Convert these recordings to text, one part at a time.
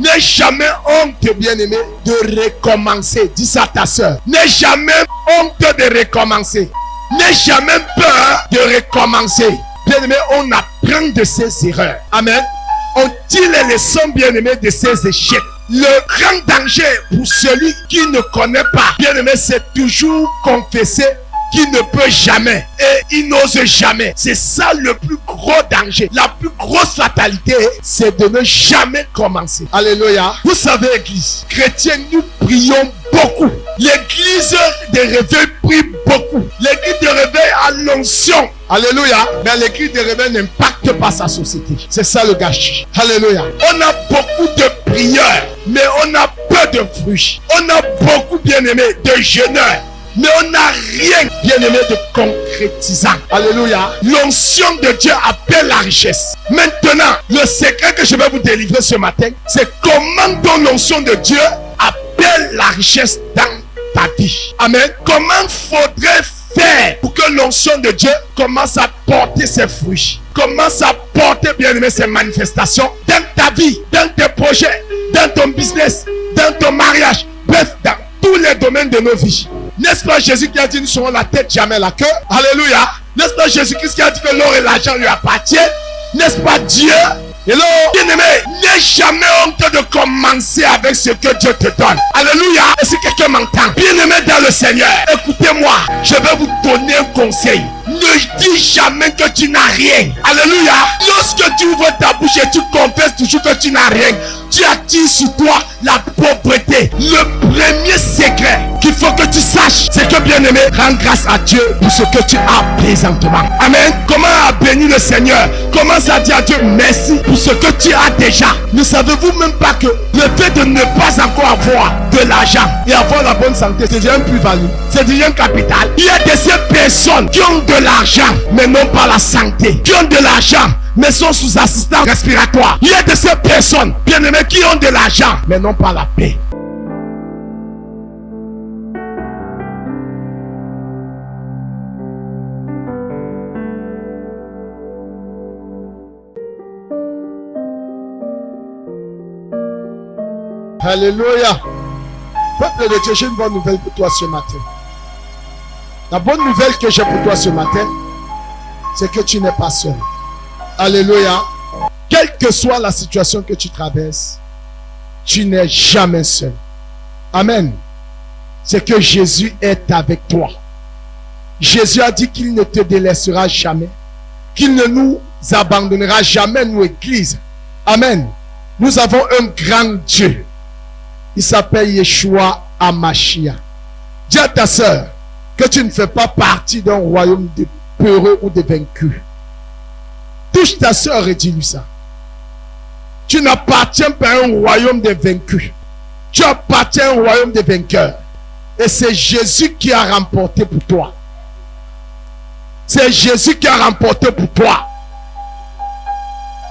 N'aie jamais honte, bien-aimé, de recommencer. Dis ça à ta soeur. N'aie jamais honte de recommencer. N'aie jamais peur de recommencer. Bien-aimé, on apprend de ses erreurs. Amen. On tire les leçons, bien-aimé, de ses échecs. Le grand danger pour celui qui ne connaît pas, bien-aimé, c'est toujours confesser qu'il ne peut jamais et il n'ose jamais. C'est ça le plus gros danger. La plus grosse fatalité, c'est de ne jamais commencer. Alléluia. Vous savez, église, chrétiens, nous prions beaucoup. L'église de réveil prie beaucoup. L'église de réveil a l'onction. Alléluia. Mais l'église de réveil n'impacte pas sa société. C'est ça le gâchis. Alléluia. On a beaucoup de prières, mais on a peu de fruits. On a beaucoup, bien-aimés, de jeûneurs, mais on n'a rien, bien-aimé, de concrétisant. Alléluia. L'onction de Dieu appelle la richesse. Maintenant, le secret que je vais vous délivrer ce matin, c'est comment ton l'onction de Dieu appelle la richesse dans ta vie. Amen. Comment faudrait faire pour que l'onction de Dieu commence à porter ses fruits, commence à porter, bien-aimé, ses manifestations dans ta vie, dans tes projets, dans ton business, dans ton mariage, bref, dans tous les domaines de nos vies. N'est-ce pas Jésus qui a dit nous serons la tête, jamais la queue? Alléluia. N'est-ce pas Jésus-Christ qui a dit que l'or et l'argent lui appartiennent? N'est-ce pas Dieu? Hello, bien-aimé, n'aie jamais honte de commencer avec ce que Dieu te donne. Alléluia. Et si quelqu'un m'entend, bien-aimé dans le Seigneur, écoutez-moi, je vais vous donner un conseil. Ne dis jamais que tu n'as rien. Alléluia. Lorsque tu ouvres ta bouche et tu confesses toujours que tu n'as rien, tu attires sur toi la pauvreté. Le premier secret qu'il faut que tu saches, c'est que, bien-aimé, rends grâce à Dieu pour ce que tu as présentement. Amen. Comment bénir le Seigneur? Commence à dire à Dieu merci pour ce que tu as déjà. Ne savez-vous même pas que le fait de ne pas encore avoir de l'argent et avoir la bonne santé, c'est déjà un plus-value, c'est déjà un capital. Il y a de ces personnes qui ont de l'argent mais n'ont pas la santé, qui ont de l'argent mais sont sous assistance respiratoire. Il y a de ces personnes, bien-aimés, qui ont de l'argent mais n'ont pas la paix. Alléluia. Peuple de Dieu, j'ai une bonne nouvelle pour toi ce matin. La bonne nouvelle que j'ai pour toi ce matin, c'est que tu n'es pas seul. Alléluia. Quelle que soit la situation que tu traverses, tu n'es jamais seul. Amen. C'est que Jésus est avec toi. Jésus a dit qu'il ne te délaissera jamais, qu'il ne nous abandonnera jamais, nous, Église. Amen. Nous avons un grand Dieu. Il s'appelle Yeshua Hamashia. Dis à ta soeur que tu ne fais pas partie d'un royaume de peureux ou de vaincus. Touche ta soeur et dis-lui ça. Tu n'appartiens pas à un royaume de vaincus. Tu appartiens à un royaume de vainqueurs. Et c'est Jésus qui a remporté pour toi. C'est Jésus qui a remporté pour toi.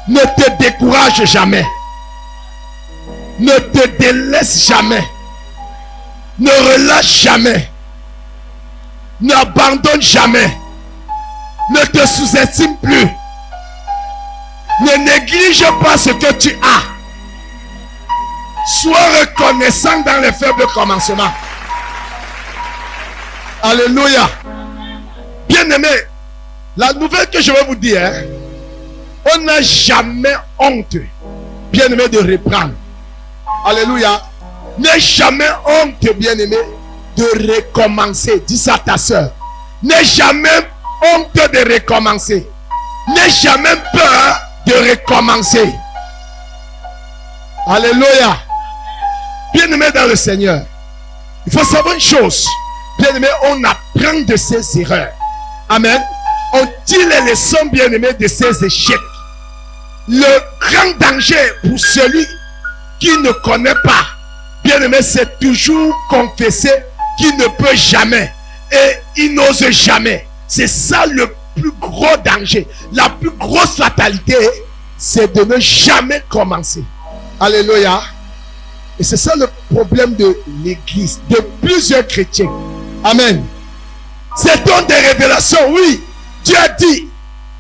Ne te décourage jamais. Ne te délaisse jamais. Ne relâche jamais. N'abandonne jamais. Ne te sous-estime plus. Ne néglige pas ce que tu as. Sois reconnaissant dans les faibles commencements. Alléluia. Bien-aimé, la nouvelle que je vais vous dire, on n'a jamais honte, bien-aimé, de reprendre. Alléluia. N'aie jamais honte, bien-aimé, de recommencer. Dis ça à ta soeur. N'aie jamais honte de recommencer. N'aie jamais peur de recommencer. Alléluia. Bien-aimé dans le Seigneur, il faut savoir une chose. Bien-aimé, on apprend de ses erreurs. Amen. On tire les leçons, bien-aimé, de ses échecs. Le grand danger pour celui qui ne connaît pas, bien-aimé, c'est toujours confesser qu'il ne peut jamais et il n'ose jamais. C'est ça le plus gros danger. La plus grosse fatalité, c'est de ne jamais commencer. Alléluia. Et c'est ça le problème de l'église, de plusieurs chrétiens. Amen. C'est donc des révélations. Oui, Dieu a dit,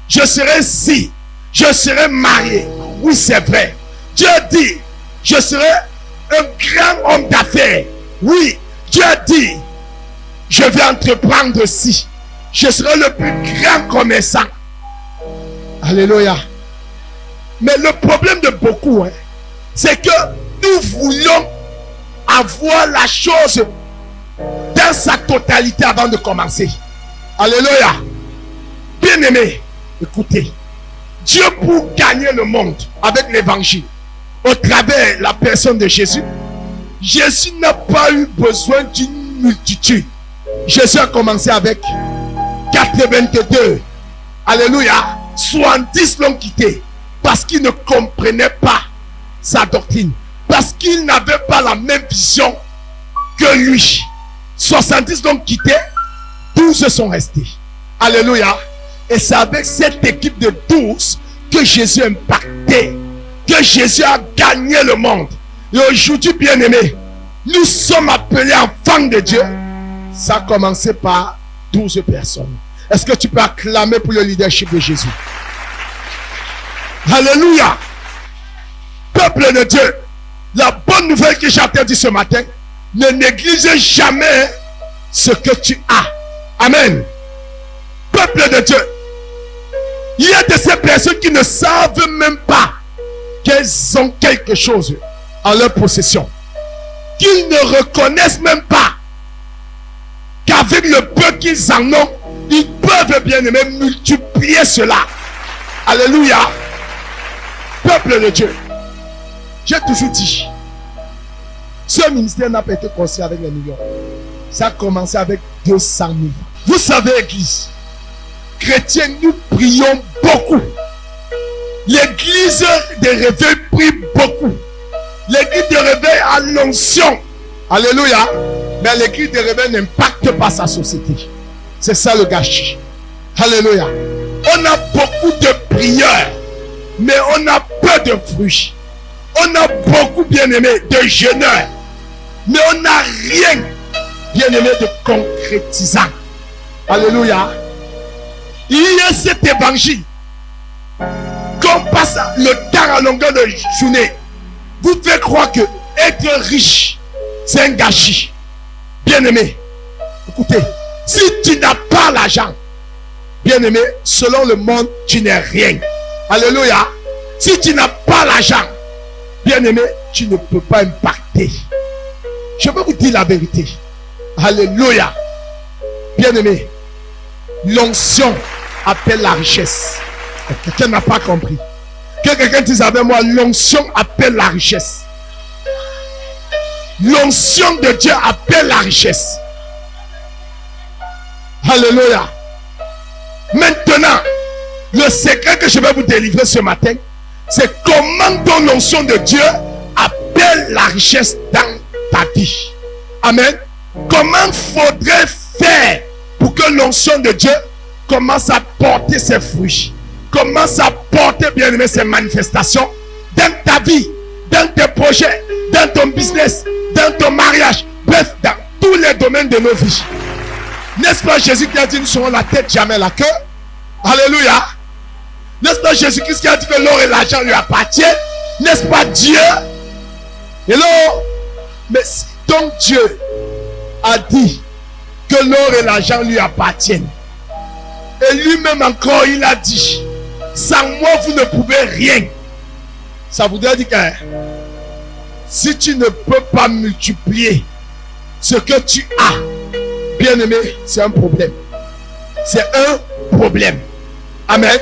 je serai marié. Oui, c'est vrai. Dieu a dit, Je serai un grand homme d'affaires. Oui, Dieu a dit, je vais entreprendre aussi. Je serai le plus grand commerçant. Alléluia. Mais le problème de beaucoup, c'est que nous voulons avoir la chose dans sa totalité avant de commencer. Alléluia. Bien-aimé, écoutez. Dieu, pour gagner le monde avec l'évangile, au travers de la personne de Jésus, Jésus n'a pas eu besoin d'une multitude. Jésus a commencé avec 82. Alléluia. 70 l'ont quitté parce qu'ils ne comprenaient pas sa doctrine. Parce qu'ils n'avaient pas la même vision que lui. 70 l'ont quitté, 12 sont restés. Alléluia. Et c'est avec cette équipe de 12 que Jésus a impacté, que Jésus a gagné le monde. Et aujourd'hui, bien-aimés, nous sommes appelés enfants de Dieu. Ça a commencé par 12 personnes. Est-ce que tu peux acclamer pour le leadership de Jésus? Alléluia. Peuple de Dieu, la bonne nouvelle que j'ai entendue ce matin, ne néglige jamais ce que tu as. Amen. Peuple de Dieu, il y a de ces personnes qui ne savent même pas qu'elles ont quelque chose en leur possession. Qu'ils ne reconnaissent même pas qu'avec le peu qu'ils en ont, ils peuvent bien aimer multiplier cela. Alléluia. Peuple de Dieu, j'ai toujours dit, ce ministère n'a pas été construit avec les millions. Ça a commencé avec 200 000. Vous savez, Église, chrétiens, nous prions beaucoup. L'église de réveil prie beaucoup. L'église de réveil a l'onction. Alléluia. Mais l'église de réveil n'impacte pas sa société. C'est ça le gâchis. Alléluia. On a beaucoup de prières, mais on a peu de fruits. On a beaucoup, bien-aimés, de jeûneurs, mais on n'a rien, bien-aimés, de concrétisant. Alléluia. Il y a cet évangile qu'on passe le temps à longueur de journée. Vous faites croire que être riche, c'est un gâchis. Bien-aimé, écoutez, si tu n'as pas l'argent, bien-aimé, selon le monde, tu n'es rien. Alléluia. Si tu n'as pas l'argent, bien-aimé, tu ne peux pas impacter. Je vais vous dire la vérité. Alléluia. Bien-aimé, l'onction appelle la richesse. Quelqu'un n'a pas compris. Que quelqu'un dise avec moi, l'onction appelle la richesse. L'onction de Dieu appelle la richesse. Alléluia. Maintenant, le secret que je vais vous délivrer ce matin, c'est comment ton onction de Dieu appelle la richesse dans ta vie. Amen. Comment faudrait faire pour que l'onction de Dieu commence à porter ses fruits, commence à porter, bien aimé, ses manifestations dans ta vie, dans tes projets, dans ton business, dans ton mariage, bref, dans tous les domaines de nos vies. N'est-ce pas Jésus qui a dit nous serons la tête, jamais la queue? Alléluia. N'est-ce pas Jésus-Christ qui a dit que l'or et l'argent lui appartiennent? N'est-ce pas Dieu? Hello? Mais si donc Dieu a dit que l'or et l'argent lui appartiennent, et lui-même encore il a dit, sans moi vous ne pouvez rien, ça voudrait dire que si tu ne peux pas multiplier ce que tu as, bien aimé, c'est un problème. C'est un problème. Amen.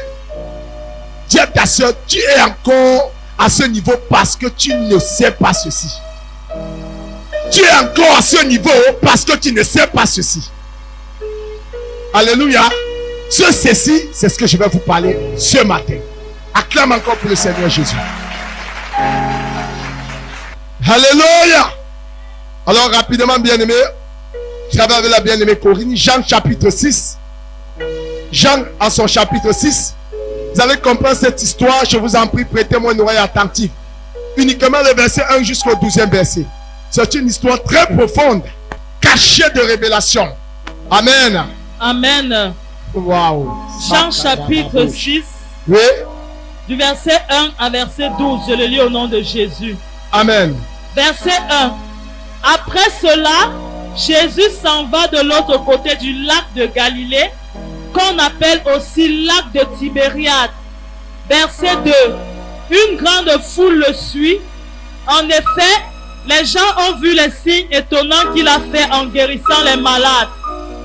Dis à ta soeur, tu es encore à ce niveau parce que tu ne sais pas ceci. Tu es encore à ce niveau parce que tu ne sais pas ceci. Alléluia. Ceci, c'est ce que je vais vous parler ce matin. Acclame encore pour le Seigneur Jésus. Alléluia. Alors rapidement, bien-aimé, je travaille avec la bien-aimée Corinne. Jean chapitre 6. Jean en son chapitre 6. Vous allez comprendre cette histoire. Je vous en prie, prêtez-moi une oreille attentive. Uniquement le verset 1 jusqu'au 12e verset. C'est une histoire très profonde, cachée de révélation. Amen. Amen. Wow. Jean chapitre 6. Oui. Du verset 1 à verset 12. Je le lis au nom de Jésus. Amen. Verset 1. Après cela, Jésus s'en va de l'autre côté du lac de Galilée, qu'on appelle aussi lac de Tibériade. Verset 2. Une grande foule le suit. En effet, les gens ont vu les signes étonnants qu'il a fait en guérissant les malades.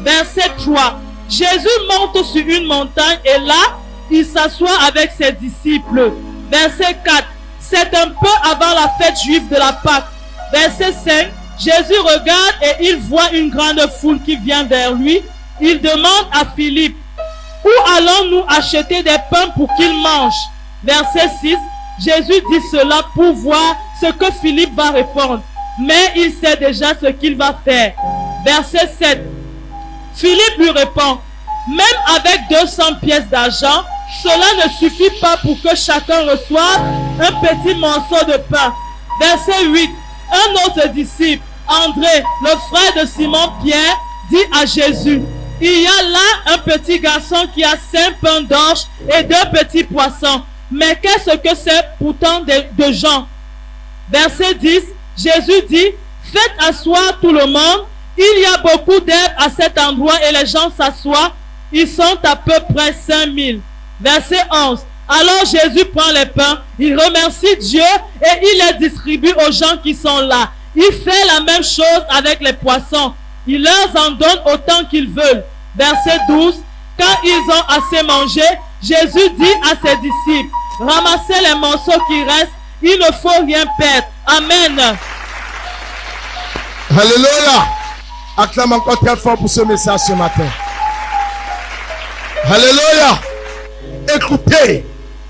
Verset 3. Jésus monte sur une montagne et là, il s'assoit avec ses disciples. Verset 4. C'est un peu avant la fête juive de la Pâque. Verset 5. Jésus regarde et il voit une grande foule qui vient vers lui. Il demande à Philippe, où allons-nous acheter des pains pour qu'il mange? Verset 6. Jésus dit cela pour voir ce que Philippe va répondre. Mais il sait déjà ce qu'il va faire. Verset 7. Philippe lui répond, même avec 200 pièces d'argent, cela ne suffit pas pour que chacun reçoive un petit morceau de pain. Verset 8. Un autre disciple, André, le frère de Simon-Pierre, dit à Jésus, il y a là un petit garçon qui a 5 pains d'orge et 2 petits poissons. Mais qu'est-ce que c'est pourtant de gens? Verset 10. Jésus dit, faites asseoir tout le monde. Il y a beaucoup d'herbes à cet endroit et les gens s'assoient. Ils sont à peu près 5000. Verset 11. Alors Jésus prend les pains, il remercie Dieu et il les distribue aux gens qui sont là. Il fait la même chose avec les poissons. Il leur en donne autant qu'ils veulent. Verset 12. Quand ils ont assez mangé, Jésus dit à ses disciples, ramassez les morceaux qui restent, il ne faut rien perdre. Amen. Alléluia. Acclame encore très fort pour ce message ce matin. Alléluia. Écoutez,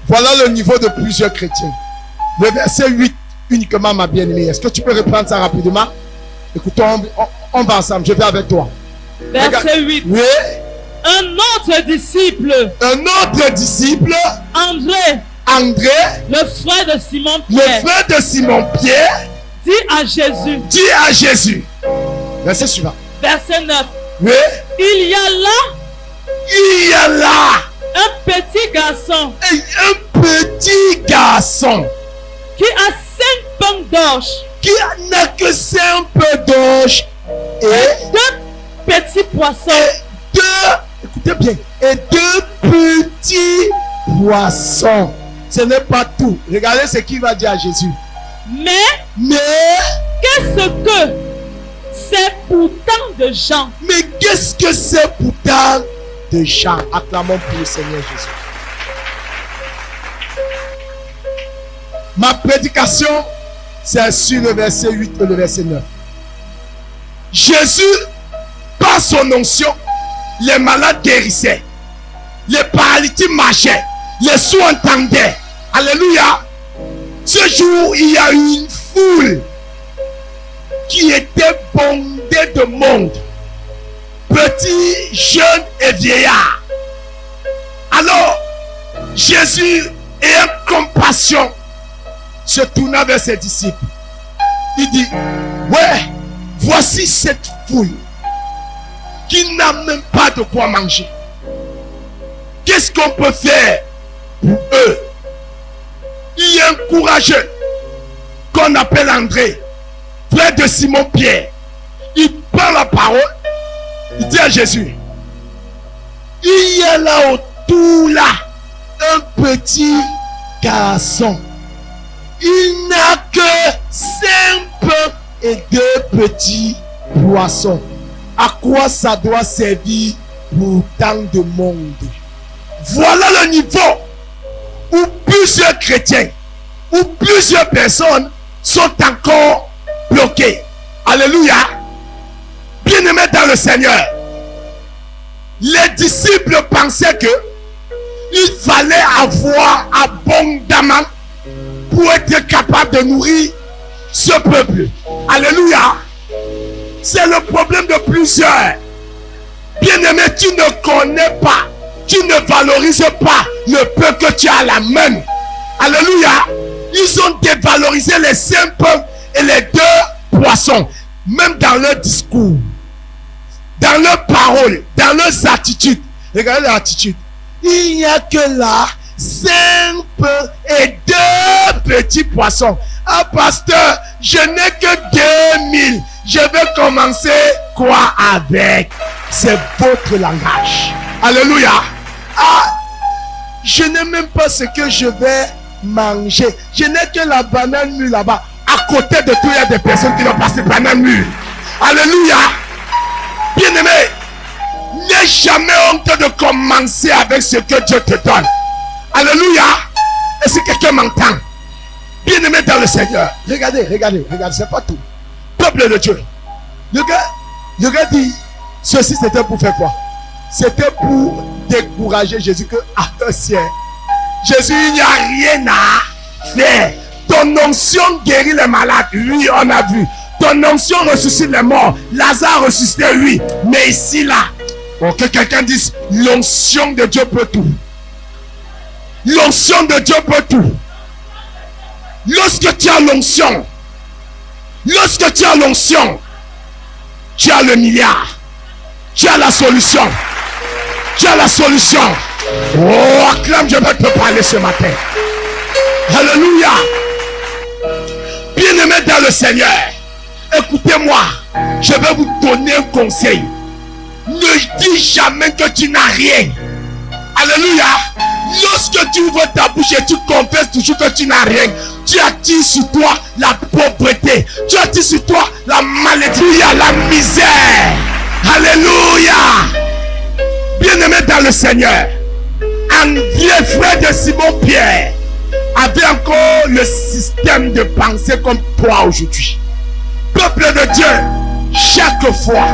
voilà le niveau de plusieurs chrétiens. Le verset 8 uniquement, ma bien-aimée. Est-ce que tu peux reprendre ça rapidement? Écoutons, on va ensemble, je vais avec toi. Verset 8. Oui. Un autre disciple, André, le frère de le Simon-Pierre, frère de Simon-Pierre, dit à Jésus. Verset suivant. Verset 9. Oui. Il y a là un petit garçon qui a 5 pains d'orge, qui n'a que 5 pains d'orge et 2 petits poissons. Écoutez bien, et 2 petits poissons. Ce n'est pas tout. Regardez ce qu'il va dire à Jésus. Mais qu'est-ce que c'est pourtant de gens? Mais qu'est-ce que c'est pourtant de gens? Acclamons pour le Seigneur Jésus. Ma prédication, c'est sur le verset 8 et le verset 9. Jésus, par son onction, les malades guérissaient, les paralytiques marchaient, les sourds entendaient. Alléluia. Ce jour, il y a une foule qui était bondée de monde, petits, jeunes et vieillards. Alors, Jésus, ayant compassion, se tourna vers ses disciples. Il dit, ouais, voici cette foule qui n'a même pas de quoi manger. Qu'est-ce qu'on peut faire pour eux? Il y a un courageux qu'on appelle André, frère de Simon-Pierre. Il prend la parole. Il dit à Jésus, il y a là autour là un petit garçon. Il n'a que 5 pains et 2 petits poissons. À quoi ça doit servir pour tant de monde? Voilà le niveau où plusieurs chrétiens, où plusieurs personnes sont encore bloquées. Alléluia. Bien-aimés dans le Seigneur, les disciples pensaient que il fallait avoir abondamment pour être capable de nourrir ce peuple. Alléluia. C'est le problème de plusieurs. Bien-aimé, tu ne connais pas, tu ne valorises pas le peu que tu as à la main. Alléluia. Ils ont dévalorisé les 5 pains et les 2 poissons. Même dans leur discours, dans leurs paroles, dans leurs attitudes. Regardez leur attitude. Il n'y a que là 5 pains et 2 petits poissons. Ah, pasteur, je n'ai que 2000. Je vais commencer quoi avec? C'est votre langage. Alléluia. Ah, je n'ai même pas ce que je vais manger. Je n'ai que la banane mûre là-bas. À côté de toi, il y a des personnes qui n'ont pas cette banane mûre. Alléluia. Bien-aimé, n'aie jamais honte de commencer avec ce que Dieu te donne. Alléluia. Et si quelqu'un m'entend, bien-aimé dans le Seigneur, regardez, c'est pas tout. Peuple de Dieu. Le gars dit, ceci c'était pour faire quoi? C'était pour décourager Jésus que, attention, Jésus, il n'y a rien à faire. Ton onction guérit les malades. Oui, on a vu. Ton onction ressuscite les morts. Lazare ressuscité, oui. Mais ici, là, pour que quelqu'un dise, l'onction de Dieu peut tout. L'onction de Dieu peut tout. Lorsque tu as l'onction, tu as le milliard. Tu as la solution. Oh, acclame, je vais te parler ce matin. Alléluia. Bien-aimé dans le Seigneur, écoutez-moi, je vais vous donner un conseil. Ne dis jamais que tu n'as rien. Alléluia. Lorsque tu ouvres ta bouche et tu confesses toujours que tu n'as rien, tu attires sur toi la pauvreté, tu attires sur toi la maladie, la misère. Alléluia. Bien-aimé dans le Seigneur, André, frère de Simon-Pierre, avait encore le système de pensée comme toi aujourd'hui. Peuple de Dieu, chaque fois,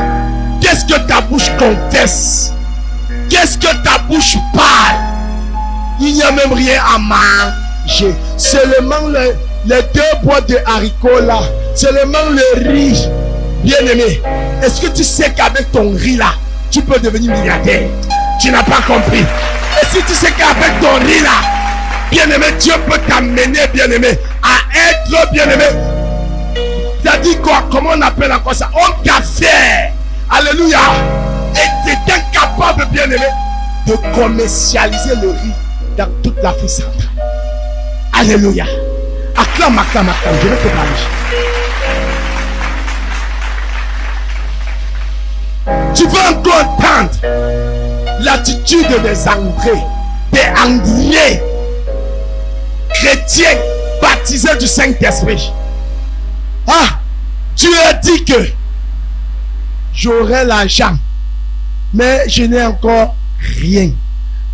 qu'est-ce que ta bouche confesse? Qu'est-ce que ta bouche parle? Il n'y a même rien à manger. Seulement les 2 boîtes de haricots là. Seulement le riz. Bien-aimé, est-ce que tu sais qu'avec ton riz là, tu peux devenir milliardaire? Tu n'as pas compris. Et si tu sais qu'avec ton riz là, bien-aimé, Dieu peut t'amener, bien-aimé, à être, bien-aimé. Tu as dit quoi? Comment on appelle encore ça? Homme d'affaires. Alléluia. Et tu es incapable, bien-aimé, de commercialiser le riz dans toute l'Afrique centrale. Alléluia. Acclame. Je vais te parler. Tu vas encore entendre l'attitude des André, chrétiens baptisés du Saint-Esprit. Ah, Dieu a dit que j'aurai l'argent, mais je n'ai encore rien.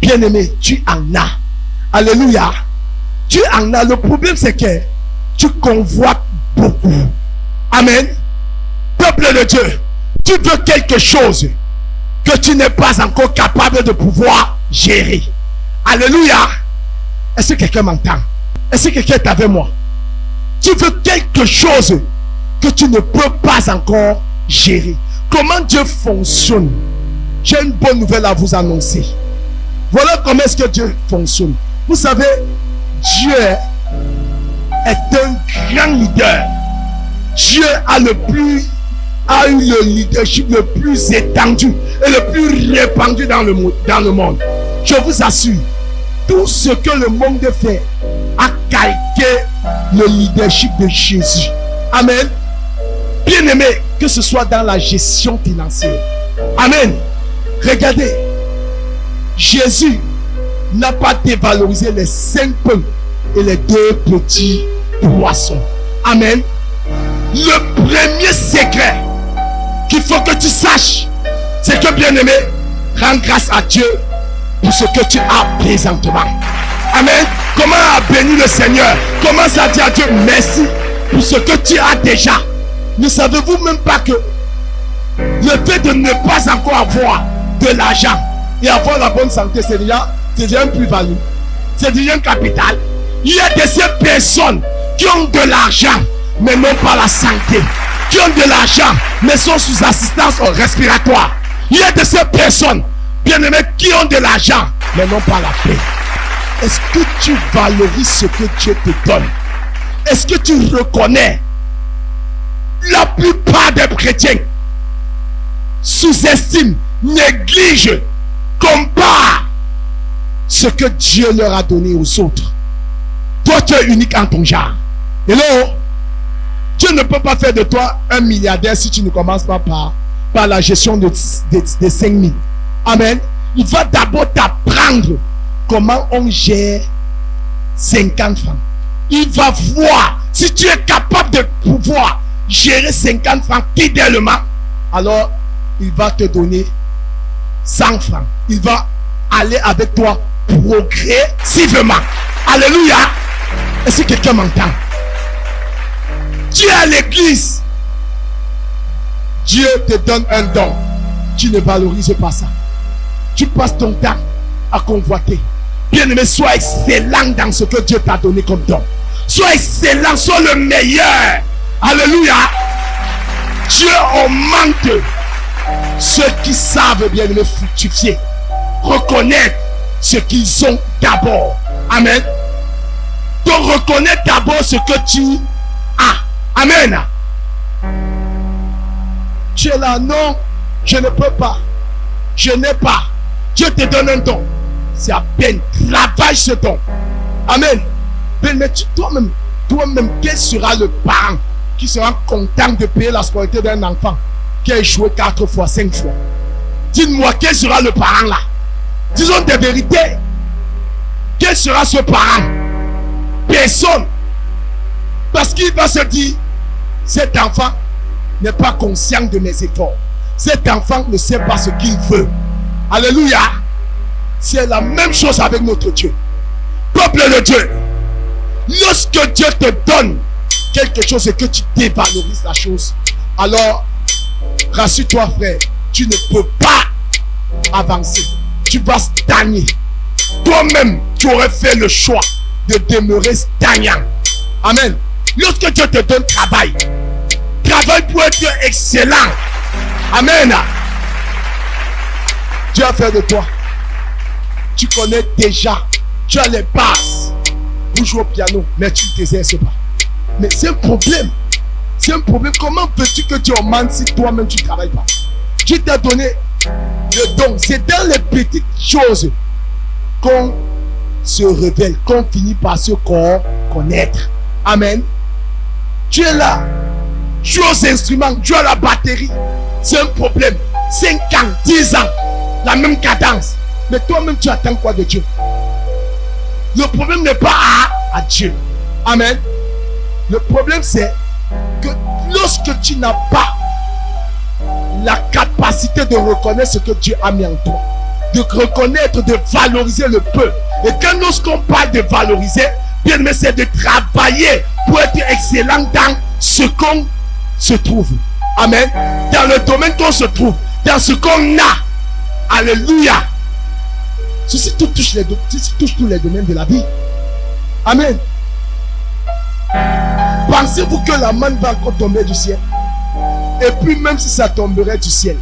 Bien-aimé, tu en as. Alléluia. Tu en as. Le problème, c'est que tu convoites beaucoup. Amen. Peuple de Dieu, tu veux quelque chose que tu n'es pas encore capable de pouvoir gérer. Alléluia. Est-ce que quelqu'un m'entend? Est-ce que quelqu'un est avec moi? Tu veux quelque chose que tu ne peux pas encore gérer. Comment Dieu fonctionne? J'ai une bonne nouvelle à vous annoncer. Voilà comment est-ce que Dieu fonctionne. Vous savez, Dieu est un grand leader. Dieu a eu le leadership le plus étendu et le plus répandu dans le monde. Je vous assure, tout ce que le monde fait a calqué le leadership de Jésus. Amen. Bien-aimé, que ce soit dans la gestion financière. Amen. Regardez, Jésus n'a pas dévalorisé les 5 pains et les 2 petits poissons. Amen. Le premier secret qu'il faut que tu saches, c'est que, bien-aimé, rends grâce à Dieu pour ce que tu as présentement. Amen. Comment a béni le Seigneur? Commence à dire à Dieu merci pour ce que tu as déjà. Ne savez-vous même pas que le fait de ne pas encore avoir de l'argent et avoir la bonne santé, c'est déjà un plus-value, c'est déjà un capital. Il y a de ces personnes qui ont de l'argent mais n'ont pas la santé, qui ont de l'argent mais sont sous assistance respiratoire. Il y a de ces personnes, bien-aimés, qui ont de l'argent mais n'ont pas la paix. Est-ce que tu valorises ce que Dieu te donne? Est-ce que tu reconnais? La plupart des chrétiens sous-estiment, négligent, comparent ce que Dieu leur a donné aux autres. Toi, tu es unique en ton genre. Hello? Dieu ne peut pas faire de toi un milliardaire si tu ne commences pas par la gestion de 5 000. Amen. Il va d'abord t'apprendre comment on gère 50 francs. Il va voir si tu es capable de pouvoir gérer 50 francs fidèlement. Alors, il va te donner 100 francs. Il va aller avec toi progressivement. Alléluia. Est-ce que quelqu'un m'entend? Tu es à l'église. Dieu te donne un don. Tu ne valorises pas ça. Tu passes ton temps à convoiter. Bien-aimé, sois excellent dans ce que Dieu t'a donné comme don. Sois excellent, sois le meilleur. Alléluia. Dieu augmente ceux qui savent, bien-aimé, fructifier. Reconnaître ce qu'ils sont d'abord. Amen. Donc reconnais d'abord ce que tu as. Amen. Tu es là, non, je ne peux pas. Je n'ai pas. Dieu te donne un don. C'est à peine. Travaille ce don. Amen. Mais toi-même, quel sera le parent qui sera content de payer la scolarité d'un enfant qui a échoué 4 fois, 5 fois? Dites-moi, quel sera le parent là? Disons des vérités. Quel sera ce parent? Personne. Parce qu'il va se dire, cet enfant n'est pas conscient de mes efforts. Cet enfant ne sait pas ce qu'il veut. Alléluia. C'est la même chose avec notre Dieu. Peuple de Dieu, lorsque Dieu te donne quelque chose et que tu dévalorises la chose, alors rassure-toi frère, tu ne peux pas avancer. Tu vas stagner. Toi-même, tu aurais fait le choix de demeurer stagnant. Amen. Lorsque Dieu te donne travail pour être excellent. Amen. Dieu a fait de toi. Tu connais déjà. Tu as les bases pour jouer au piano, mais tu ne t'exerces pas. Mais c'est un problème. C'est un problème. Comment veux-tu que Dieu augmente si toi-même tu ne travailles pas? Dieu t'a donné le don. C'est dans les petites choses qu'on se révèle, qu'on finit par se connaître. Amen. Tu es là. Tu as aux instruments, tu as la batterie. C'est un problème. 5 ans, 10 ans, la même cadence. Mais toi-même, tu attends quoi de Dieu? Le problème n'est pas à Dieu. Amen. Le problème, c'est que lorsque tu n'as pas la capacité de reconnaître ce que Dieu a mis en toi, de reconnaître, de valoriser le peu. Et quand lorsqu'on parle de valoriser, bien aimé, c'est de travailler pour être excellent dans ce qu'on se trouve. Amen. Dans le domaine qu'on se trouve, dans ce qu'on a. Alléluia. Ceci touche tous les domaines de la vie. Amen. Pensez-vous que la manne va encore tomber du ciel? Et puis même si ça tomberait du ciel,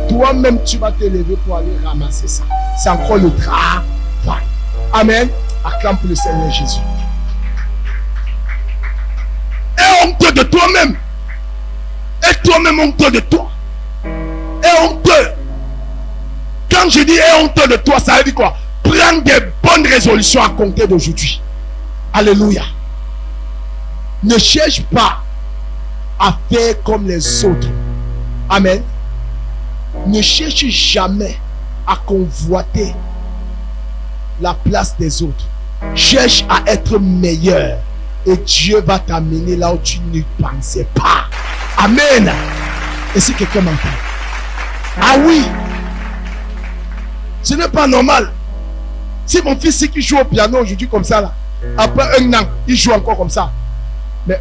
toi-même tu vas te lever pour aller ramasser ça. C'est encore le travail. Amen. Acclame pour le Seigneur Jésus. Et honteux de toi-même. Et toi-même honteux de toi. Et honteux. Quand je dis et honteux de toi, ça veut dire quoi? Prends des bonnes résolutions à compter d'aujourd'hui. Alléluia. Ne cherche pas à faire comme les autres. Amen. Ne cherche jamais à convoiter la place des autres. Cherche à être meilleur. Et Dieu va t'amener là où tu ne pensais pas. Amen. Et si quelqu'un m'entend? Ah oui. Ce n'est pas normal. Si mon fils qui joue au piano aujourd'hui comme ça, là, après 1 an, il joue encore comme ça. Mais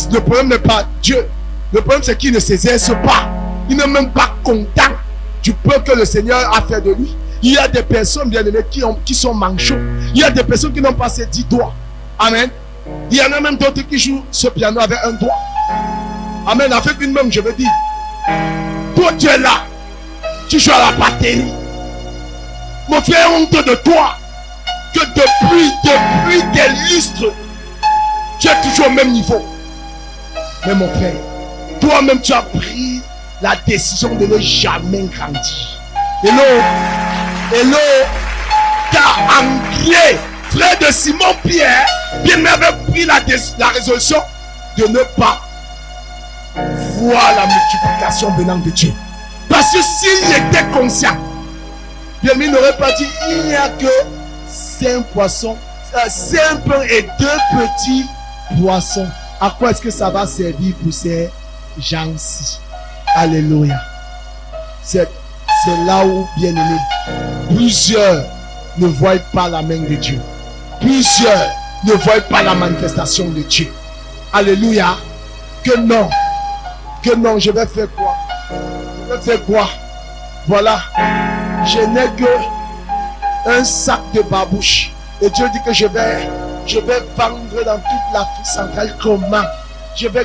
le problème n'est pas Dieu. Le problème c'est qu'il ne s'exerce pas. Il n'est même pas content du peu que le Seigneur a fait de lui. Il y a des personnes bien aimées qui sont manchots. Il y a des personnes qui n'ont pas ses 10 doigts. Amen. Il y en a même d'autres qui jouent ce piano avec un doigt. Amen. Avec une main, je veux dire. Toi tu es là. Tu joues à la batterie. Mon frère, honte de toi que depuis des lustres, tu es toujours au même niveau. Mais mon frère, toi-même tu as pris la décision de ne jamais grandir. Hello, hello. Quand car André, frère de Simon-Pierre, bien avait pris la résolution de ne pas voir la multiplication venant de Dieu. Parce que s'il était conscient, bien il n'aurait pas dit il n'y a que 5 poissons, 5 pains et 2 petits poissons. À quoi est-ce que ça va servir pour ces gens-ci? Alléluia. C'est là où, bien aimé, plusieurs ne voient pas la main de Dieu. Plusieurs ne voient pas la manifestation de Dieu. Alléluia. Que non, je vais faire quoi? Je vais faire quoi? Voilà, je n'ai que un sac de babouche. Et Dieu dit que je vais vendre dans toute l'Afrique centrale. Comment?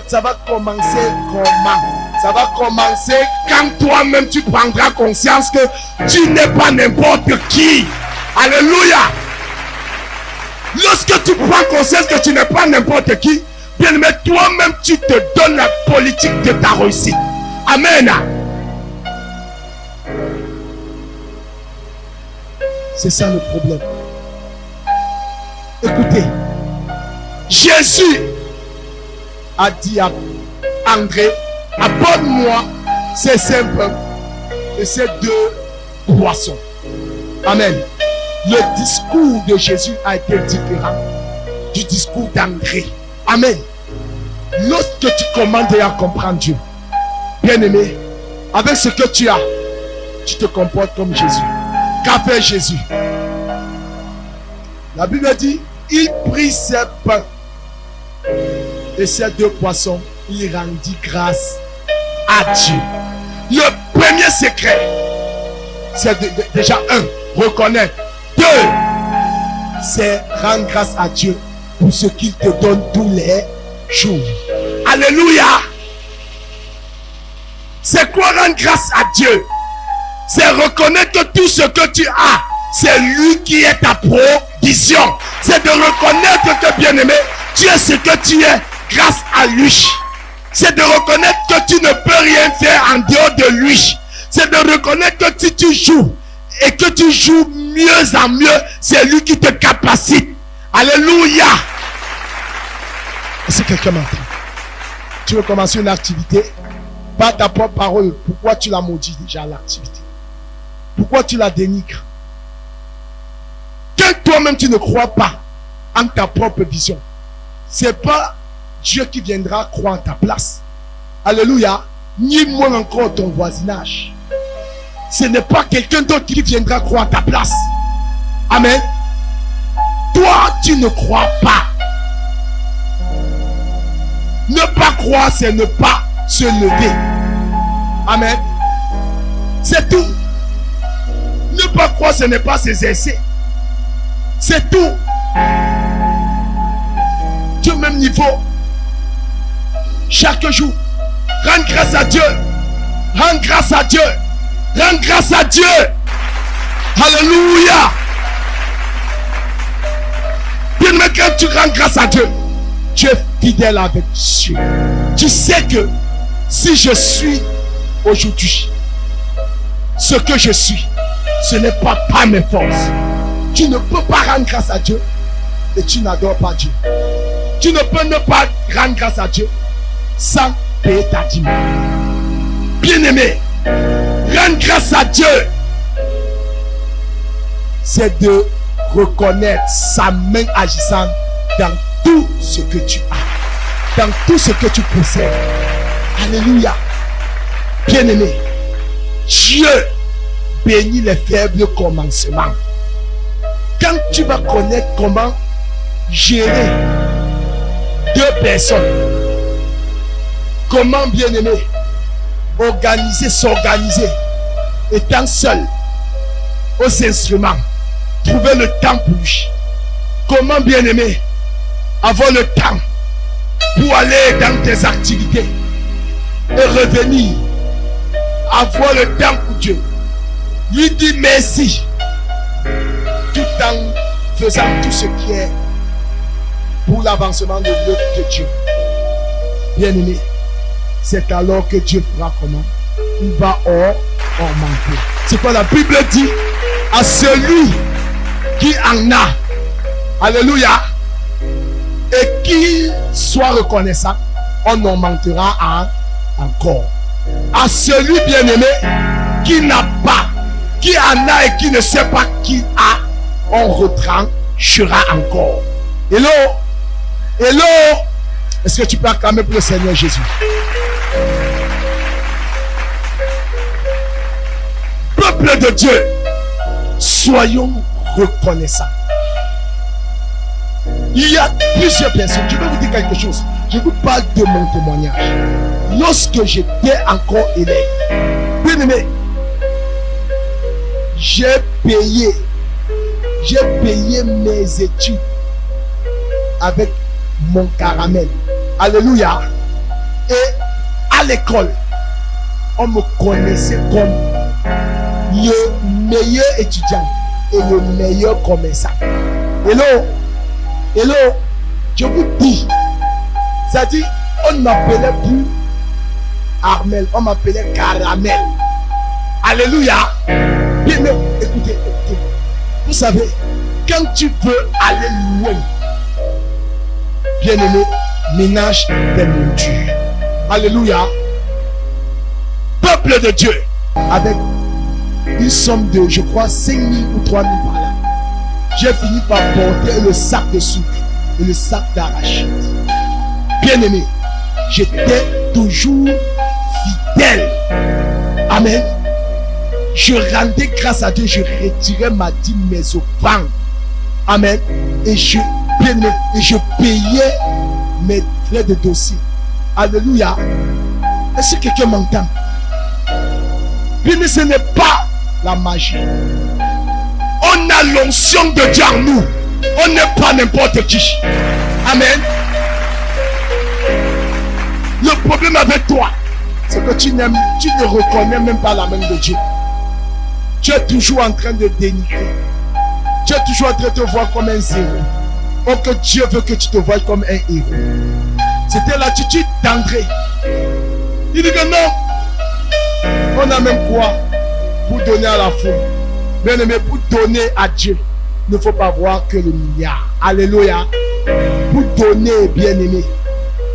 Ça va commencer comment? Ça va commencer quand toi-même tu prendras conscience que tu n'es pas n'importe qui. Alléluia. Lorsque tu prends conscience que tu n'es pas n'importe qui, bien aimé, toi-même tu te donnes la politique de ta réussite. Amen. C'est ça le problème. Écoutez, Jésus a dit à André, apporte-moi ces 5 pains et ces 2 poissons. Amen. Le discours de Jésus a été différent du discours d'André. Amen. Lorsque tu commandes à comprendre Dieu, bien aimé, avec ce que tu as, tu te comportes comme Jésus. Qu'a fait Jésus? La Bible dit, il prit ses pains et ces 2 poissons, il rendit grâce à Dieu. Le premier secret, c'est déjà 1, reconnaître. 2, c'est rendre grâce à Dieu pour ce qu'il te donne tous les jours. Alléluia. C'est quoi rendre grâce à Dieu? C'est reconnaître que tout ce que tu as, c'est lui qui est ta provision. C'est de reconnaître que, bien aimé, tu es ce que tu es grâce à lui. C'est de reconnaître que tu ne peux rien faire en dehors de lui. C'est de reconnaître que si tu joues et que tu joues mieux en mieux, c'est lui qui te capacite. Alléluia. Est-ce que quelqu'un m'entend? Tu veux commencer une activité par ta propre parole. Pourquoi tu la maudis déjà l'activité? Pourquoi tu la dénigres? Quand toi-même tu ne crois pas en ta propre vision, c'est pas Dieu qui viendra croire en ta place. Alléluia. Ni moins encore ton voisinage. Ce n'est pas quelqu'un d'autre qui viendra croire en ta place. Amen. Toi, tu ne crois pas. Ne pas croire, c'est ne pas se lever. Amen. C'est tout. Ne pas croire, ce n'est pas s'exercer. C'est tout. Du même niveau. Chaque jour. Rends grâce à Dieu. Rends grâce à Dieu. Rends grâce à Dieu. Alléluia. Bien, mais quand tu rends grâce à Dieu, tu es fidèle avec Dieu. Tu sais que si je suis aujourd'hui ce que je suis, ce n'est pas par mes forces. Tu ne peux pas rendre grâce à Dieu et tu n'adores pas Dieu. Tu ne peux ne pas rendre grâce à Dieu sans payer ta dîme. Bien-aimé, rendre grâce à Dieu, c'est de reconnaître sa main agissante dans tout ce que tu as, dans tout ce que tu possèdes. Alléluia. Bien-aimé, Dieu bénit les faibles commencements. Quand tu vas connaître comment gérer 2 personnes, comment, bien-aimé, s'organiser, étant seul aux instruments, trouver le temps pour lui. Comment, bien-aimé, avoir le temps pour aller dans tes activités et revenir, avoir le temps pour Dieu, lui dire merci, tout en faisant tout ce qui est pour l'avancement de l'œuvre de Dieu. Bien-aimé, c'est alors que Dieu fera comment? Il va augmenter. C'est quoi la Bible dit? À celui qui en a, alléluia, et qui soit reconnaissant, on augmentera encore. À celui bien-aimé qui n'a pas, qui en a et qui ne sait pas qui a, on retranchera encore. Hello, hello, est-ce que tu peux acclamer pour le Seigneur Jésus? Peuple de Dieu, soyons reconnaissants. Il y a plusieurs personnes. Je vais vous dire quelque chose. Je vous parle de mon témoignage. Lorsque j'étais encore élève, bien aimé, j'ai payé mes études avec mon caramel. Alléluia. Et à l'école, on me connaissait comme le meilleur étudiant et le meilleur commerçant. Hello, hello, je vous dis, c'est-à-dire, on ne m'appelait plus Armel, on m'appelait Caramel. Alléluia. Bien, mais écoutez, vous savez, quand tu veux aller loin, bien aimé, ménage des montures. Alléluia. Peuple de Dieu, avec une somme de, je crois, 5 000 ou 3 000 par là, j'ai fini par porter le sac de sucre et le sac d'arachide. Bien aimé, j'étais toujours fidèle. Amen. Je rendais grâce à Dieu, je retirais ma dîme, mes offrandes. Amen. Et je payais mes frais de dossier. Alléluia. Est-ce que quelqu'un m'entend? Bien, mais ce n'est pas la magie. On a l'onction de Dieu en nous. On n'est pas n'importe qui. Amen. Le problème avec toi, c'est que tu ne reconnais même pas la main de Dieu. Tu es toujours en train de dénigrer. Tu es toujours en train de te voir comme un zéro. Or que Dieu veut que tu te voies comme un héros. C'était l'attitude d'André. Il dit que non. On a même quoi pour donner à la foule. Bien aimé, pour donner à Dieu, il ne faut pas voir que le milliard. Alléluia. Pour donner, bien aimé,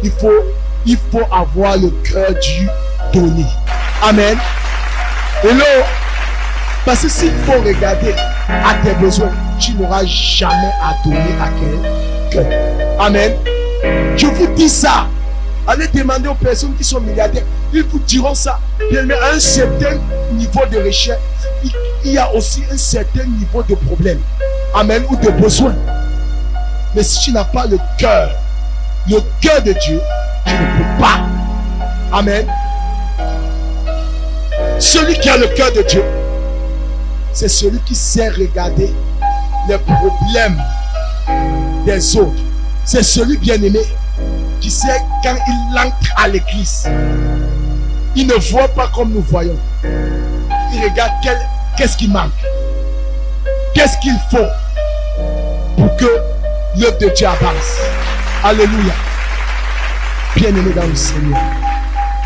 il faut avoir le cœur du donner. Amen. Hello. Parce que s'il faut regarder à tes besoins, tu n'auras jamais à donner à quelqu'un. Amen. Je vous dis ça. Allez demander aux personnes qui sont milliardaires. Ils vous diront ça. Bien, mais à un certain niveau de recherche, il y a aussi un certain niveau de problème. Amen. Ou de besoin. Mais si tu n'as pas le cœur de Dieu, tu ne peux pas. Amen. Celui qui a le cœur de Dieu, c'est celui qui sait regarder les problèmes des autres. C'est celui bien-aimé qui sait quand il entre à l'église, il ne voit pas comme nous voyons. Il regarde qu'est-ce qui manque. Qu'est-ce qu'il faut pour que l'œuvre de Dieu avance. Alléluia. Bien-aimé dans le Seigneur,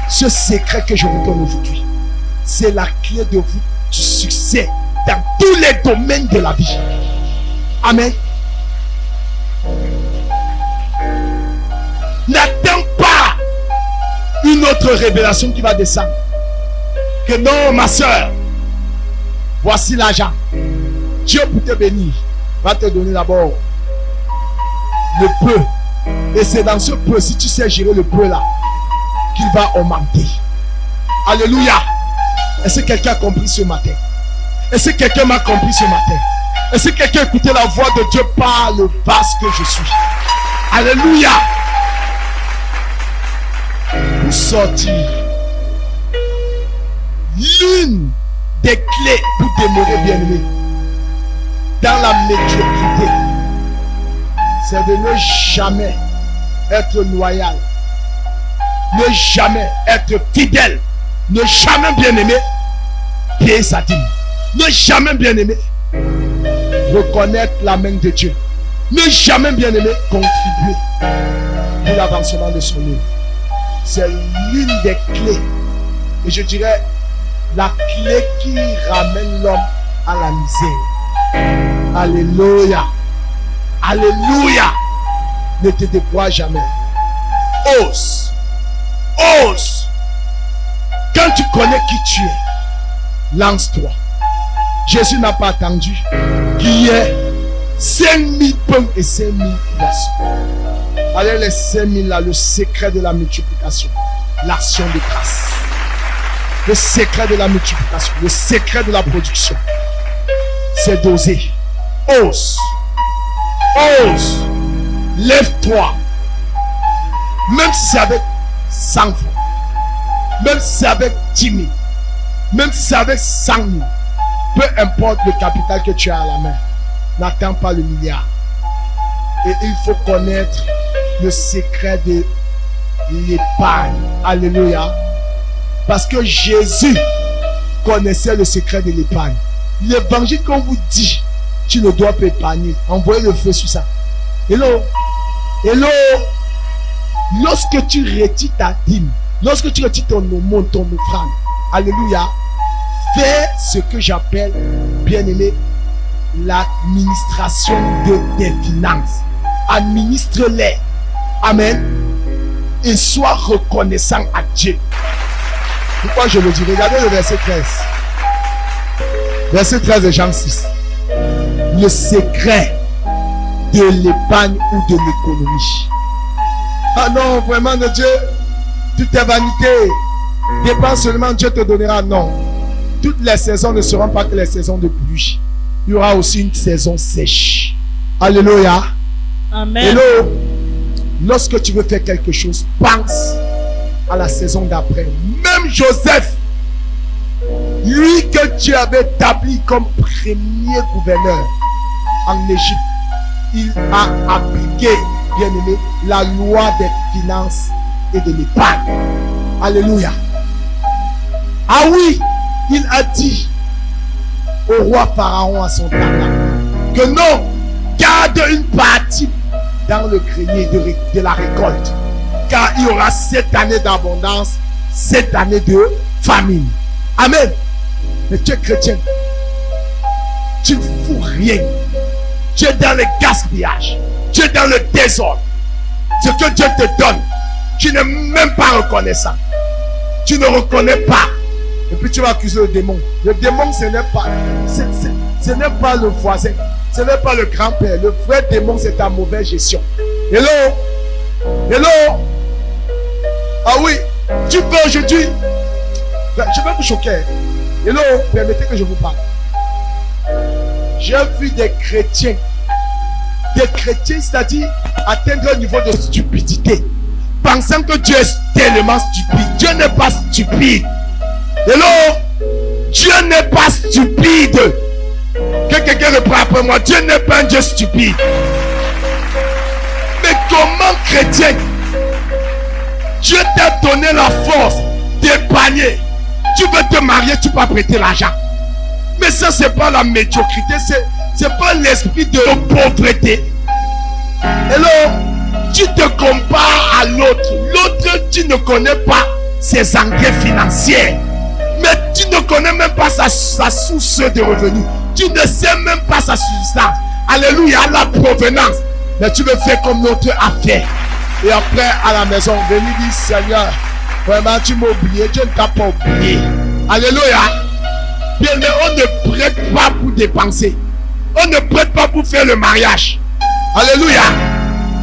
ce secret que je vous donne aujourd'hui, c'est la clé de vous du succès dans tous les domaines de la vie. Amen. N'attends pas une autre révélation qui va descendre. Que non, ma soeur, voici l'argent. Dieu pour te bénir va te donner d'abord le peu. Et c'est dans ce peu, si tu sais gérer le peu là, qu'il va augmenter. Alléluia. Est-ce que quelqu'un a compris ce matin? Est-ce que quelqu'un m'a compris ce matin? Est-ce que quelqu'un a écouté la voix de Dieu par le vaste que je suis? Alléluia. Pour sortir, l'une des clés pour demeurer bien-aimé dans la médiocrité, c'est de ne jamais être loyal, ne jamais être fidèle, ne jamais bien-aimé payer sa dîme, ne jamais bien-aimé reconnaître la main de Dieu, ne jamais bien-aimé contribuer pour l'avancement de son œuvre. C'est l'une des clés, et je dirais la clé qui ramène l'homme à la misère. Alléluia. Alléluia. Ne te décourage jamais. Ose. Ose. Quand tu connais qui tu es, lance-toi. Jésus n'a pas attendu qu'il y ait 5000 pains et 5000 poissons. Allez, les 5000 là, le secret de la multiplication, l'action de grâce. Le secret de la multiplication, le secret de la production, c'est d'oser. Ose. Ose. Lève-toi. Même si c'est avec 100 francs, même si c'est avec 10 000, même si c'est avec 100 000, peu importe le capital que tu as à la main, n'attends pas le milliard. Et il faut connaître le secret de l'épargne. Alléluia. Parce que Jésus connaissait le secret de l'épargne. L'évangile qu'on vous dit, tu ne dois pas épargner. Envoyez le feu sur ça. Hello. Hello. Lorsque tu retires ta dîme, lorsque tu retires ton aumône, ton offrande, alléluia, fais ce que j'appelle, bien-aimé, l'administration de tes finances. Administre-les. Amen. Et sois reconnaissant à Dieu. Pourquoi je le dis? Regardez le verset 13. Verset 13 de Jean 6. Le secret de l'épargne ou de l'économie. Ah non, vraiment, de Dieu, tout est vanité. Dépense seulement, Dieu te donnera. Non. Toutes les saisons ne seront pas que les saisons de pluie. Il y aura aussi une saison sèche. Alléluia. Amen. Hello. Lorsque tu veux faire quelque chose, pense à la saison d'après. Même Joseph, lui que Dieu avait établi comme premier gouverneur en Égypte, il a appliqué, bien aimé, la loi des finances et de l'épargne. Alléluia. Ah oui, il a dit au roi Pharaon à son temps que non, garde une partie dans le grenier de la récolte, car il y aura 7 années d'abondance, 7 années de famine. Amen. Mais tu es chrétien, tu ne fous rien. Tu es dans le gaspillage, tu es dans le désordre. Ce que Dieu te donne, tu n'es même pas reconnaissant. Tu ne reconnais pas. Et puis tu vas accuser le démon. Le démon, ce n'est pas le voisin, ce n'est pas le grand-père. Le vrai démon, c'est ta mauvaise gestion. Hello. Hello. Ah oui, tu peux aujourd'hui. Je vais vous choquer. Hello, permettez que je vous parle. J'ai vu des chrétiens, c'est-à-dire atteindre un niveau de stupidité, pensant que Dieu est tellement stupide. Dieu n'est pas stupide. Hello, Dieu n'est pas stupide. Que quelqu'un reprend après moi. Dieu n'est pas un Dieu stupide. Mais comment chrétien, Dieu t'a donné la force d'épargner. Tu veux te marier, tu peux prêter l'argent. Mais ça, c'est pas la médiocrité, c'est pas l'esprit de pauvreté. Hello, tu te compares à l'autre. L'autre, tu ne connais pas ses engrais financiers. Mais tu ne connais même pas sa source de revenus. Tu ne sais même pas sa substance. Alléluia, la provenance. Mais tu veux faire comme l'autre a fait. Et après, à la maison, venir dire, Seigneur, vraiment, tu m'as oublié. Dieu ne t'a pas oublié. Alléluia. Bien, mais on ne prête pas pour dépenser. On ne prête pas pour faire le mariage. Alléluia.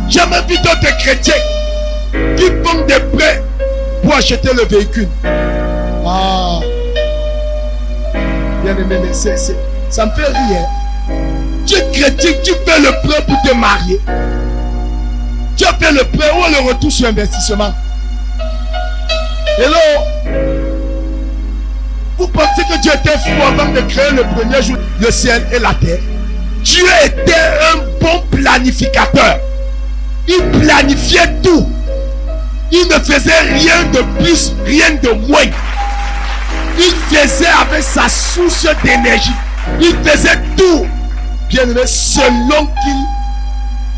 J'ai même vu d'autres chrétiens qui font des prêts pour acheter le véhicule. Ah. Bien aimé, mais ça me fait rire. Tu es chrétien, tu fais le prêt pour te marier. Tu as fait le prêt ou le retour sur investissement. Hello. Vous pensez que Dieu était fou avant de créer le premier jour, le ciel et la terre? Dieu était un bon planificateur. Il planifiait tout. Il ne faisait rien de plus, rien de moins. Il faisait avec sa source d'énergie. Il faisait tout, bien aimé, selon qu'il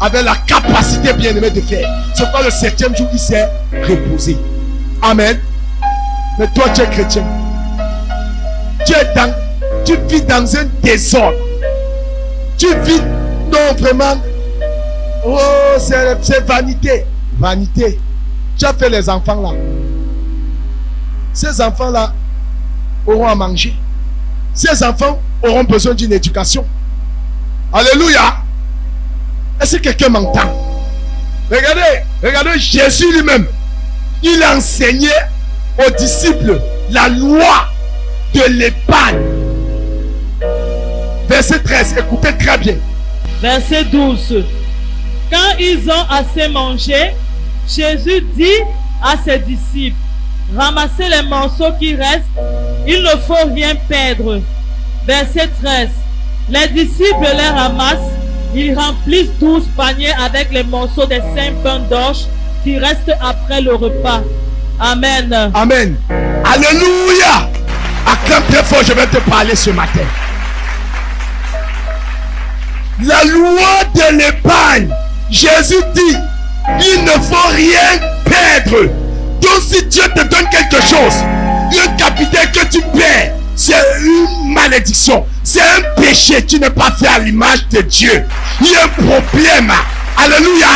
avait la capacité, bien aimé, de faire. C'est pas le 7e jour il s'est reposé. Amen. Mais toi, tu es chrétien. Tu vis dans un désordre. Tu vis, non vraiment. Oh, c'est vanité. Vanité. Tu as fait les enfants là. Ces enfants là auront à manger. Ces enfants auront besoin d'une éducation. Alléluia. Est-ce que quelqu'un m'entend? Regardez Jésus lui-même. Il a enseigné aux disciples la loi de l'épargne. Verset 13, écoutez très bien. Verset 12. Quand ils ont assez mangé, Jésus dit à ses disciples, ramassez les morceaux qui restent, il ne faut rien perdre. Verset 13. Les disciples les ramassent, ils remplissent 12 paniers avec les morceaux des 5 pains d'orge qui restent après le repas. Amen. Amen. Alléluia. Acclame très fort, je vais te parler ce matin. La loi de l'épargne. Jésus dit, il ne faut rien perdre. Donc si Dieu te donne quelque chose, un capital que tu perds, c'est une malédiction. C'est un péché. Tu n'es pas fait à l'image de Dieu. Il y a un problème. Alléluia.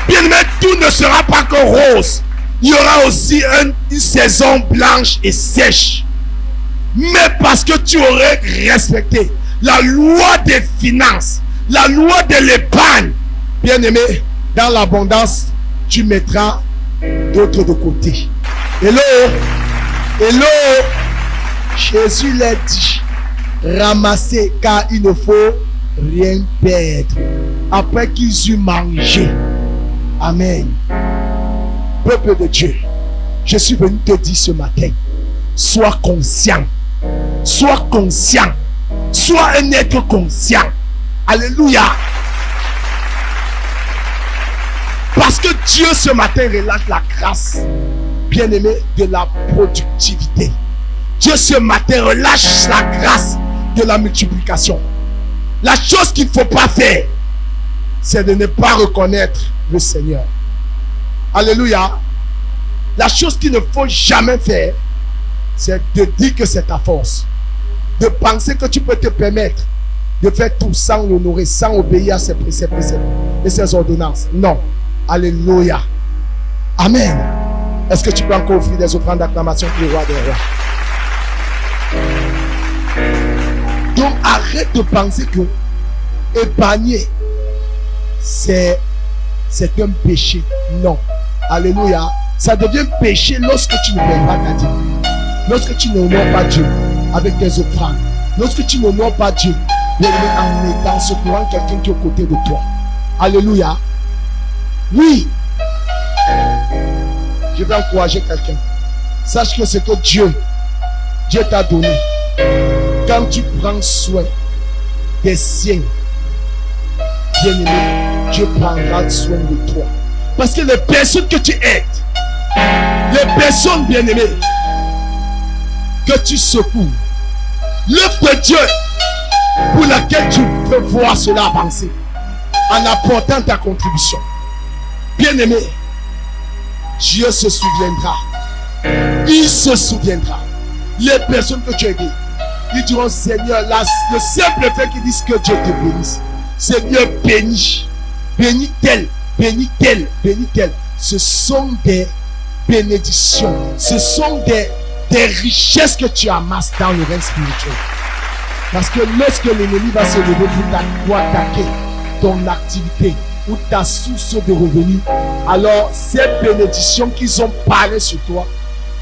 Bien aimé, tout ne sera pas que rose. Il y aura aussi une saison blanche et sèche. Mais parce que tu aurais respecté la loi des finances, la loi de l'épargne, bien aimé, dans l'abondance, tu mettras d'autres de côté. Hello, hello. Jésus l'a dit, ramassez car il ne faut rien perdre. Après qu'ils eurent mangé. Amen. Peuple de Dieu, je suis venu te dire ce matin, sois conscient. Sois conscient. Sois un être conscient. Alléluia. Parce que Dieu ce matin relâche la grâce, bien-aimé, de la productivité. Dieu ce matin relâche la grâce de la multiplication. La chose qu'il ne faut pas faire, c'est de ne pas reconnaître le Seigneur. Alléluia. La chose qu'il ne faut jamais faire, c'est de dire que c'est ta force. De penser que tu peux te permettre de faire tout sans l'honorer, sans obéir à ses préceptes et ses ordonnances. Non. Alléluia. Amen. Est-ce que tu peux encore offrir des offrandes d'acclamation pour le roi des rois? Donc arrête de penser que épargner, c'est un péché. Non. Alléluia. Ça devient péché lorsque tu ne payes pas ta dîme. Lorsque tu n'honores pas Dieu avec tes offrandes. Lorsque tu n'honores pas Dieu en étant secourant quelqu'un qui est aux côtés de toi. Alléluia. Oui. Je vais encourager quelqu'un. Sache que ce que Dieu t'a donné, quand tu prends soin des siens, bien aimé, Dieu prendra soin de toi. Parce que les personnes que tu aides, les personnes bien aimées que tu secours, l'œuvre de Dieu pour laquelle tu veux voir cela avancer en apportant ta contribution, bien aimé, Dieu se souviendra. Il se souviendra. Les personnes que tu as aidées, ils diront, Seigneur, le simple fait qu'ils disent que Dieu te bénisse. Seigneur, bénis. Bénis tel, bénis tel, bénis tel. Ce sont des bénédictions. Ce sont des richesses que tu amasses dans le règne spirituel. Parce que lorsque l'ennemi va se lever pour attaquer ton activité ou ta source de revenus, alors ces bénédictions qu'ils ont parlé sur toi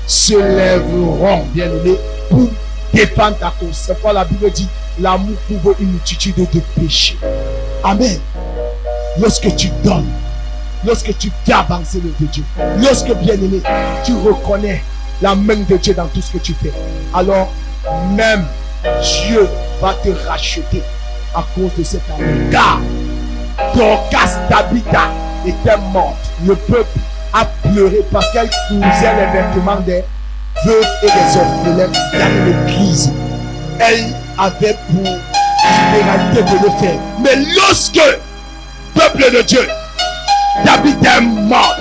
se lèveront, bien aimé, pour défendre ta cause. C'est pourquoi la Bible dit l'amour couvre une multitude de péchés. Amen. Lorsque tu donnes, lorsque tu fais avancer le de Dieu, lorsque, bien aimé, tu reconnais la main de Dieu dans tout ce que tu fais, alors même Dieu va te racheter à cause de cet amour. Car Dorcas Tabitha était morte. Le peuple a pleuré parce qu'elle cousait les vêtements des veuves et des orphelins dans l'église. Elle avait pour généralité de le faire. Mais lorsque, peuple de Dieu, Tabitha est morte,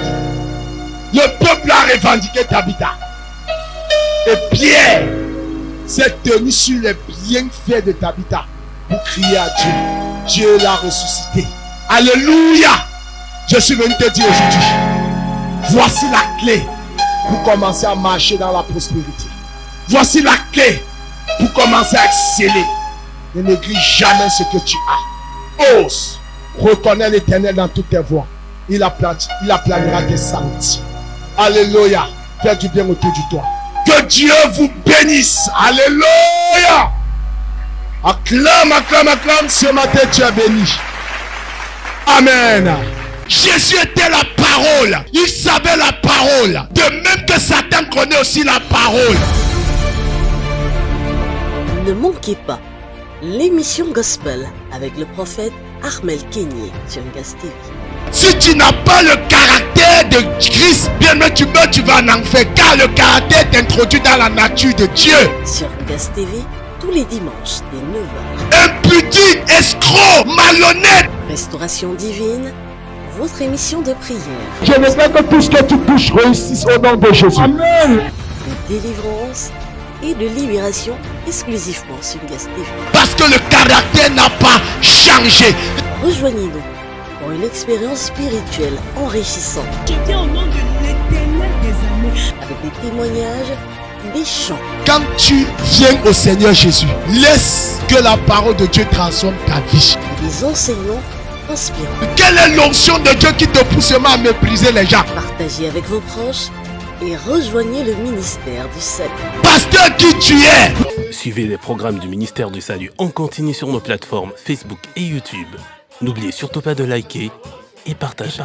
le peuple a revendiqué Tabitha. Et Pierre s'est tenu sur les bienfaits de Tabitha pour crier à Dieu. Dieu l'a ressuscité. Alléluia. Je suis venu te dire aujourd'hui, voici la clé pour commencer à marcher dans la prospérité. Voici la clé pour commencer à exceller. Ne néglige jamais ce que tu as. Ose. Reconnais l'Éternel dans toutes tes voies. Il aplanira tes sentiers. Alléluia. Fais du bien autour de toi. Que Dieu vous bénisse. Alléluia. Acclame, acclame, acclame. Ce matin, tu es béni. Amen. Jésus était la parole. Il savait la parole. De même que Satan connaît aussi la parole. Ne manquez pas l'émission Gospel avec le prophète Armel Kenyé sur Gas TV. Si tu n'as pas le caractère de Christ, bien que tu meurs, tu vas en enfer. Car le caractère t'introduit dans la nature de Dieu. Sur Gas TV, tous les dimanches dès 9h. Impudique, escroc, malhonnête. Restauration divine, votre émission de prière. Je veux que tout ce que tu touches réussisse au nom de Jésus. Amen. De délivrance et de libération exclusivement sur Gas TV. Parce que le caractère n'a pas changé. Rejoignez-nous pour une expérience spirituelle enrichissante. Je viens au nom de l'Éternel des armées. Avec des témoignages, des chants. Quand tu viens au Seigneur Jésus, laisse que la parole de Dieu transforme ta vie. Et des enseignements inspirants. Quelle est l'onction de Dieu qui te pousse à mépriser les gens? Partagez avec vos proches et rejoignez le ministère du Salut. Pasteur qui tu es? Suivez les programmes du ministère du Salut en continu sur nos plateformes Facebook et YouTube. N'oubliez surtout pas de liker et partager.